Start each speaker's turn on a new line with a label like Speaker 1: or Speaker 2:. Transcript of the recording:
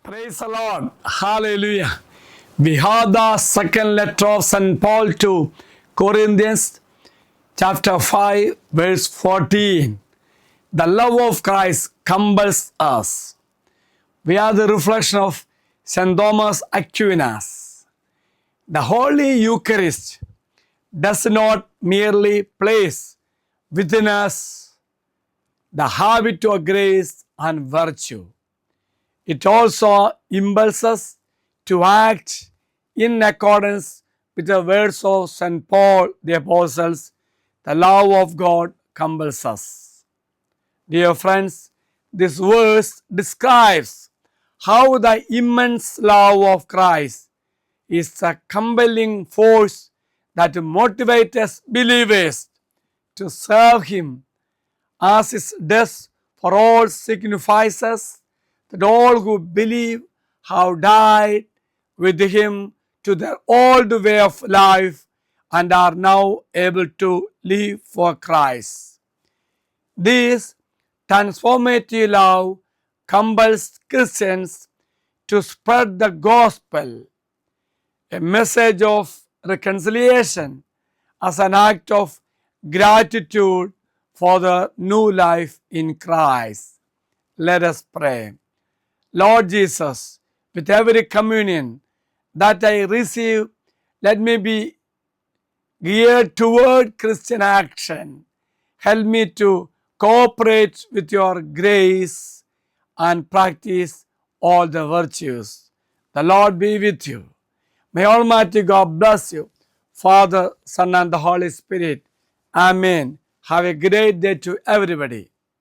Speaker 1: Praise the Lord. Hallelujah. We have the second letter of St. Paul to Corinthians, chapter 5, verse 14. The love of Christ compels us. We are the reflection of St. Thomas Aquinas. The Holy Eucharist does not merely place within us the habit of grace and virtue. It also impels us to act in accordance with the words of St. Paul the Apostles. The love of God compels us. Dear friends, this verse describes how the immense love of Christ is a compelling force that motivates us believers to serve Him, as His death for all signifies that all who believe have died with Him to their old way of life and are now able to live for Christ. This transformative love compels Christians to spread the gospel, a message of reconciliation, as an act of gratitude for the new life in Christ. Let us pray. Lord Jesus, with every communion that I receive, let me be geared toward Christian action. Help me to cooperate with your grace and practice all the virtues. The Lord be with you. May Almighty God bless you, Father, Son, and the Holy Spirit. Amen. Have a great day to everybody.